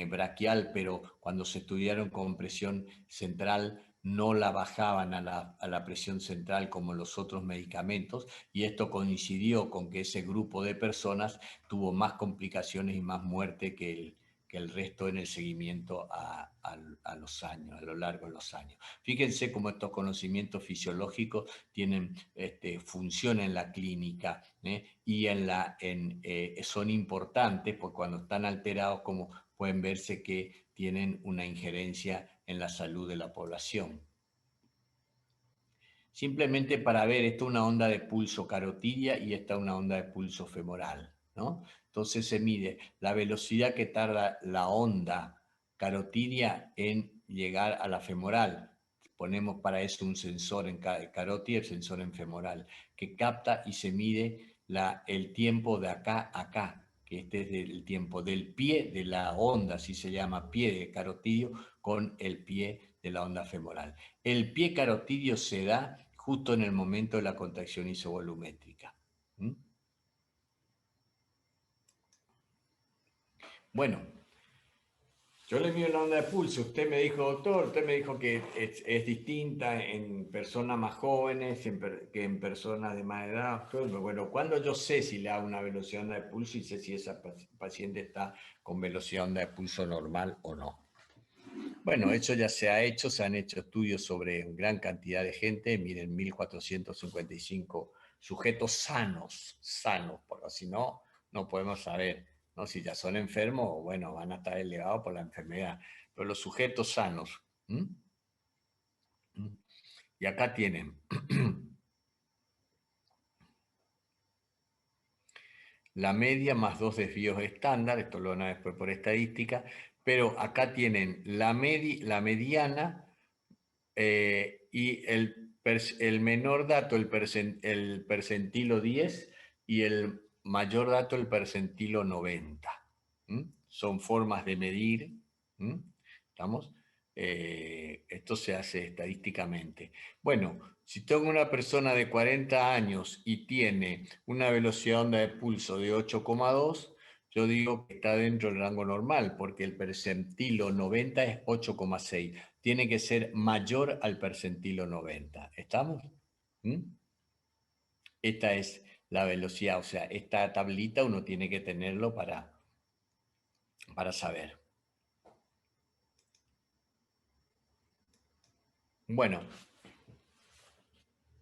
braquial, pero cuando se estudiaron con presión central no la bajaban a la presión central como los otros medicamentos, y esto coincidió con que ese grupo de personas tuvo más complicaciones y más muerte que el resto en el seguimiento a los años, a lo largo de los años. Fíjense cómo estos conocimientos fisiológicos tienen función en la clínica, y son importantes, porque cuando están alterados, como pueden verse que tienen una injerencia en la salud de la población. Simplemente para ver, esta es una onda de pulso carotidia y esta es una onda de pulso femoral, ¿no? Entonces se mide la velocidad que tarda la onda carotidia en llegar a la femoral. Ponemos para eso un sensor en carótida, el sensor en femoral, que capta y se mide el tiempo de acá a acá, que este es el tiempo del pie de la onda, así se llama, pie de carotidio, con el pie de la onda femoral. El pie carotidio se da justo en el momento de la contracción isovolumétrica. Bueno, yo le mido la onda de pulso. Usted me dijo, doctor, usted me dijo que es distinta en personas más jóvenes que en personas de más edad. Bueno, ¿cuándo yo sé si le hago una velocidad de onda de pulso y sé si esa paciente está con velocidad de onda de pulso normal o no? Bueno, eso ya se ha hecho, se han hecho estudios sobre gran cantidad de gente, miren, 1.455 sujetos sanos, porque si no, no podemos saber, ¿no? Si ya son enfermos, bueno, van a estar elevados por la enfermedad, pero los sujetos sanos. Y acá tienen la media más 2 desvíos estándar, esto lo van a ver después por estadística, pero acá tienen la mediana y el menor dato, el percentilo 10, y el mayor dato, el percentilo 90. Son formas de medir. ¿Estamos? Esto se hace estadísticamente. Bueno, si tengo una persona de 40 años y tiene una velocidad de onda de pulso de 8,2, yo digo que está dentro del rango normal, porque el percentilo 90 es 8,6. Tiene que ser mayor al percentilo 90. ¿Estamos? Esta es la velocidad, o sea, esta tablita uno tiene que tenerlo para saber. Bueno,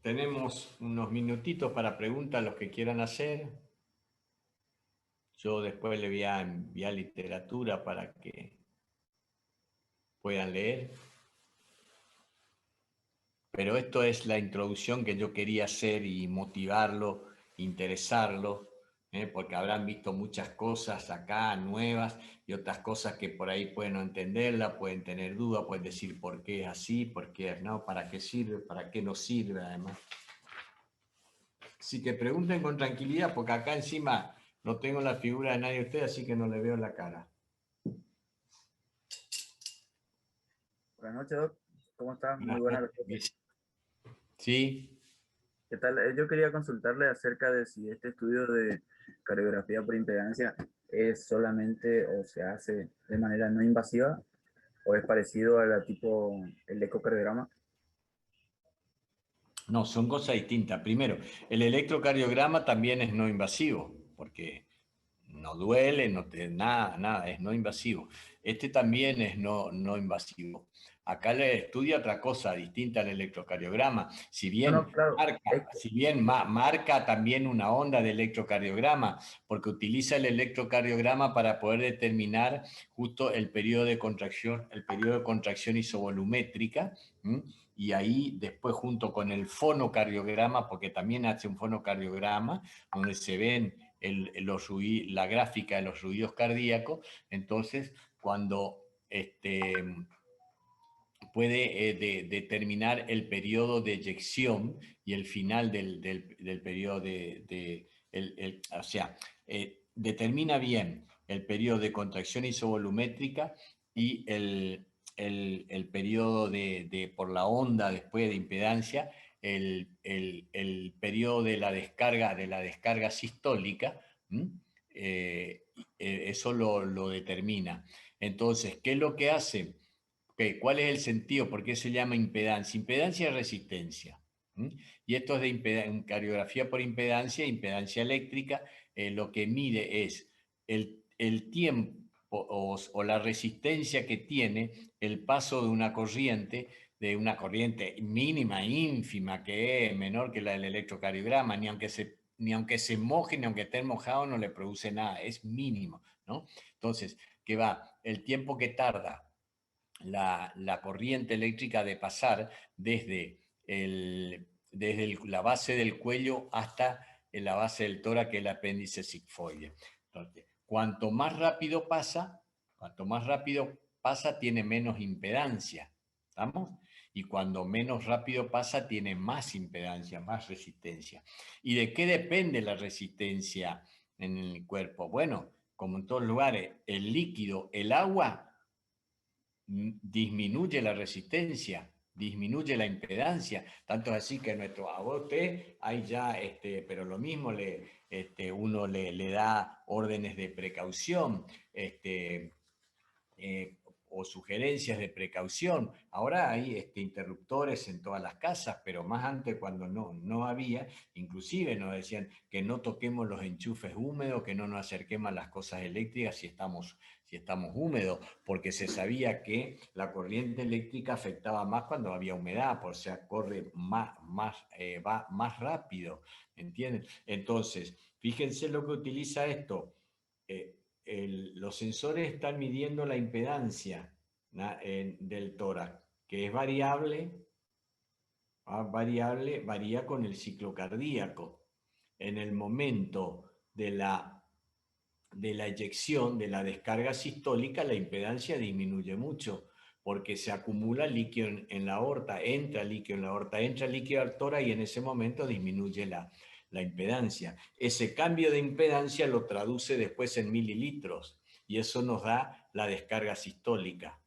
tenemos unos minutitos para preguntas, los que quieran hacer. Yo después le voy a enviar literatura para que puedan leer. Pero esto es la introducción que yo quería hacer y motivarlo, interesarlo, porque habrán visto muchas cosas acá nuevas y otras cosas que por ahí pueden no entenderla, pueden tener dudas, pueden decir por qué es así, por qué no, para qué sirve, para qué no sirve además. Así que pregunten con tranquilidad, porque acá encima No tengo la figura de nadie de ustedes, así que no le veo la cara. Buenas noches, Doc. ¿Cómo está? Muy Buenas buena noches. respuesta. Sí. ¿Qué tal? Yo quería consultarle acerca de si este estudio de cardiografía por impedancia es solamente o se hace de manera no invasiva o es parecido a la tipo el ecocardiograma. No, son cosas distintas. Primero, el electrocardiograma también es no invasivo, porque no duele, no te, nada, es no invasivo. Este también es no invasivo. Acá le estudia otra cosa distinta al electrocardiograma. Si No, bien no, claro. marca también una onda de electrocardiograma, porque utiliza el electrocardiograma para poder determinar justo el periodo de contracción isovolumétrica. ¿Mm? Y ahí después junto con el fonocardiograma, porque también hace un fonocardiograma, donde se ven la gráfica de los ruidos cardíacos, entonces cuando puede determinar el periodo de eyección y el final del periodo o sea, determina bien el periodo de contracción isovolumétrica y el periodo por la onda después de impedancia, el periodo de la descarga sistólica. Eso lo determina. Entonces, ¿qué es lo que hace? Okay, ¿cuál es el sentido? ¿Por qué se llama impedancia? Impedancia es resistencia. Y esto es de cardiografía por impedancia, impedancia eléctrica. Lo que mide es el tiempo o la resistencia que tiene el paso de una corriente mínima, ínfima, que es menor que la del electrocardiograma, ni aunque se moje, ni aunque esté mojado, no le produce nada, es mínimo, ¿no? Entonces, ¿qué va? El tiempo que tarda la corriente eléctrica de pasar desde la base del cuello hasta la base del tórax, que es el apéndice sigmoide. Entonces, cuanto más rápido pasa, tiene menos impedancia. ¿Estamos? Y cuando menos rápido pasa, tiene más impedancia, más resistencia. ¿Y de qué depende la resistencia en el cuerpo? Bueno, como en todos lugares, el líquido, el agua, disminuye la resistencia, disminuye la impedancia, tanto es así que nuestro AOT hay ya, pero lo mismo uno le da órdenes de precaución, o sugerencias de precaución. Ahora hay interruptores en todas las casas, pero más antes cuando no había, inclusive nos decían que no toquemos los enchufes húmedos, que no nos acerquemos a las cosas eléctricas si estamos húmedos, porque se sabía que la corriente eléctrica afectaba más cuando había humedad, o sea, va más rápido, ¿entienden? Entonces, fíjense lo que utiliza esto. Los sensores están midiendo la impedancia del tórax, que es variable, varía con el ciclo cardíaco. En el momento de la eyección, de la descarga sistólica, la impedancia disminuye mucho, porque se acumula líquido en la aorta, entra líquido al tórax y en ese momento disminuye la impedancia. Ese cambio de impedancia lo traduce después en mililitros y eso nos da la descarga sistólica.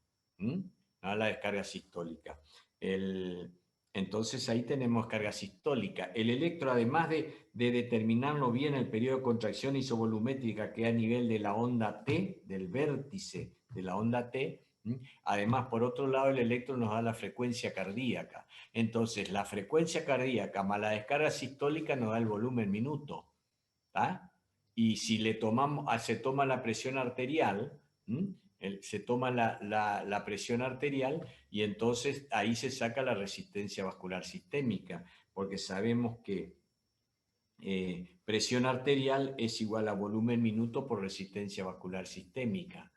La descarga sistólica. Entonces ahí tenemos carga sistólica. El electro, además de determinarlo bien el periodo de contracción isovolumétrica que es a nivel de la onda T, del vértice de la onda T, además, por otro lado, el electro nos da la frecuencia cardíaca. Entonces, la frecuencia cardíaca más la descarga sistólica nos da el volumen minuto. Y si se toma la presión arterial, se toma la presión arterial y entonces ahí se saca la resistencia vascular sistémica, porque sabemos que presión arterial es igual a volumen minuto por resistencia vascular sistémica.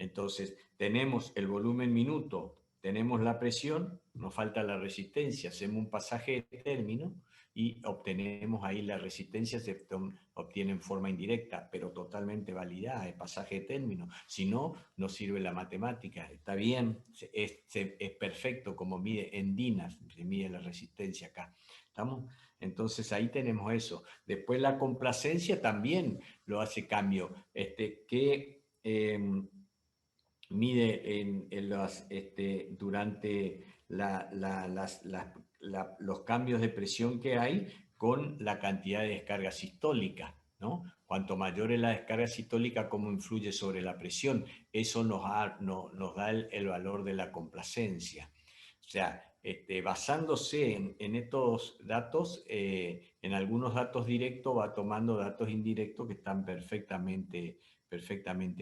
Entonces, tenemos el volumen minuto, tenemos la presión, nos falta la resistencia, hacemos un pasaje de término y obtenemos ahí la resistencia, se obtiene en forma indirecta, pero totalmente validada, de pasaje de términos. Si no, no sirve la matemática. Está bien, es perfecto como mide en dinas, se mide la resistencia acá. ¿Estamos? Entonces ahí tenemos eso. Después la complacencia también lo hace cambio, que mide durante los cambios de presión que hay con la cantidad de descarga sistólica, ¿no? Cuanto mayor es la descarga sistólica, cómo influye sobre la presión, eso nos da el valor de la complacencia. O sea, basándose en estos datos, en algunos datos directos va tomando datos indirectos que están perfectamente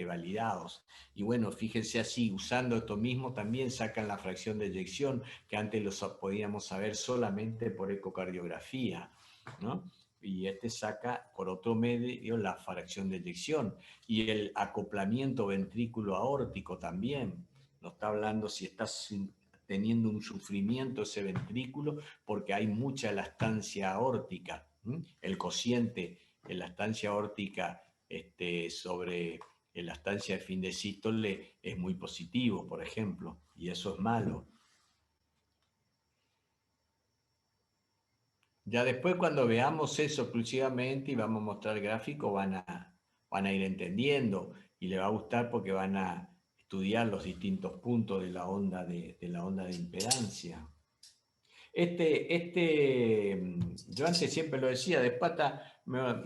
validados. Y bueno, fíjense así, usando esto mismo también sacan la fracción de eyección, que antes lo podíamos saber solamente por ecocardiografía, ¿no? Y saca por otro medio la fracción de eyección. Y el acoplamiento ventrículo aórtico también. Nos está hablando si estás teniendo un sufrimiento ese ventrículo porque hay mucha elastancia aórtica. El cociente, elastancia aórtica sobre la estancia de fin de sístole es muy positivo, por ejemplo, y eso es malo. Ya después cuando veamos eso exclusivamente y vamos a mostrar gráficos, van a ir entendiendo y le va a gustar porque van a estudiar los distintos puntos de la onda de impedancia. Yo antes siempre lo decía, de pata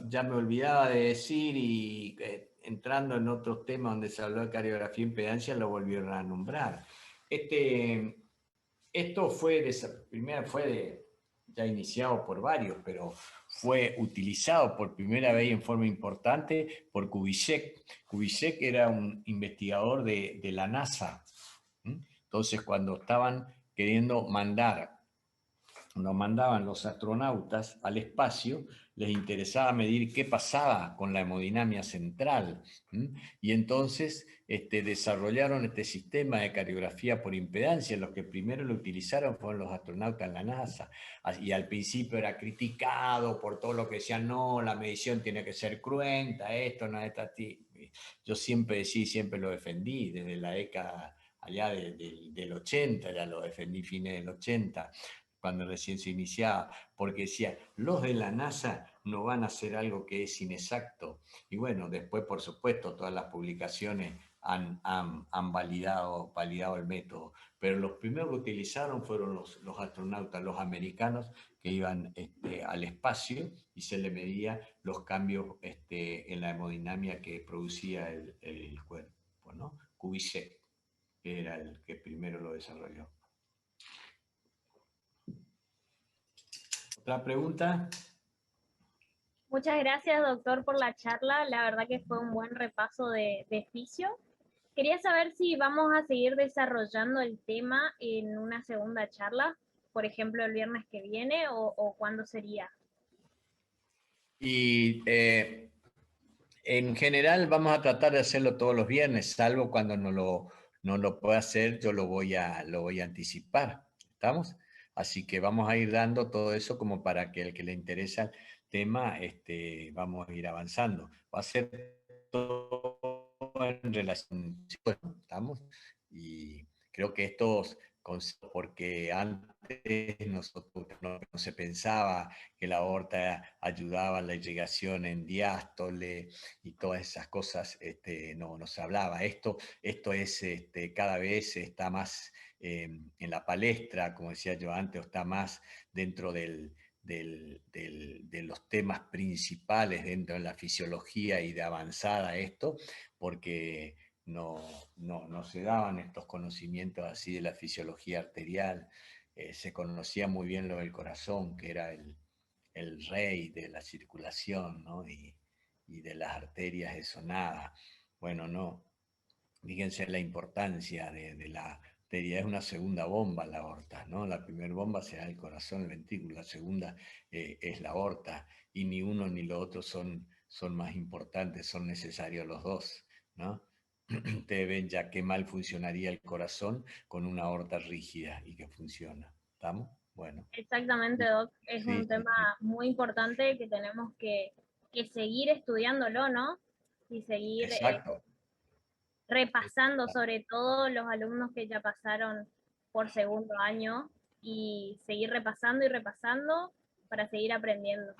ya me olvidaba de decir y entrando en otros temas donde se habló de cardiografía e impedancia lo volvieron a nombrar. Esto fue ya iniciado por varios, pero fue utilizado por primera vez en forma importante por Kubitschek. Kubitschek era un investigador de la NASA. Entonces, cuando estaban queriendo nos mandaban los astronautas al espacio, les interesaba medir qué pasaba con la hemodinamia central. Y entonces desarrollaron este sistema de cardiografía por impedancia. Los que primero lo utilizaron fueron los astronautas en la NASA. Y al principio era criticado por todo lo que decían, no, la medición tiene que ser cruenta, esto no es así. Yo siempre lo defendí desde la década allá del 80, ya lo defendí fines del 80, cuando recién se iniciaba, porque decía, los de la NASA no van a hacer algo que es inexacto. Y bueno, después, por supuesto, todas las publicaciones han validado el método, pero los primeros que utilizaron fueron los astronautas, los americanos, que iban al espacio y se le medía los cambios en la hemodinamia que producía el cuerpo, ¿no? Kubitschek, que era el que primero lo desarrolló. ¿Otra pregunta? Muchas gracias, doctor, por la charla. La verdad que fue un buen repaso de fisio. Quería saber si vamos a seguir desarrollando el tema en una segunda charla, por ejemplo, el viernes que viene, o cuándo sería. Y en general vamos a tratar de hacerlo todos los viernes, salvo cuando no lo pueda hacer, yo lo voy a anticipar. ¿Estamos? Así que vamos a ir dando todo eso como para que el que le interesa el tema, vamos a ir avanzando. Va a ser todo en relación, ¿estamos? Y creo que estos conceptos, porque antes nosotros no se pensaba que la aorta ayudaba a la irrigación en diástole y todas esas cosas, no se hablaba. Esto es, cada vez está más en la palestra, como decía yo antes, o está más dentro de los temas principales dentro de la fisiología y de avanzada esto, porque no se daban estos conocimientos así de la fisiología arterial. Se conocía muy bien lo del corazón, que era el rey de la circulación, ¿no? y de las arterias, eso nada. Bueno, no. Fíjense la importancia de la arteria, es una segunda bomba la aorta, ¿no? La primera bomba será el corazón, el ventrículo, la segunda es la aorta, y ni uno ni lo otro son más importantes, son necesarios los dos, ¿no? Ustedes ven ya qué mal funcionaría el corazón con una aorta rígida y que funciona. ¿Estamos? Bueno, Exactamente, Doc. Es sí, un sí, tema sí, muy importante que tenemos que seguir estudiándolo, ¿no? Y seguir exacto. repasando sobre todo los alumnos que ya pasaron por segundo año y seguir repasando y repasando para seguir aprendiendo.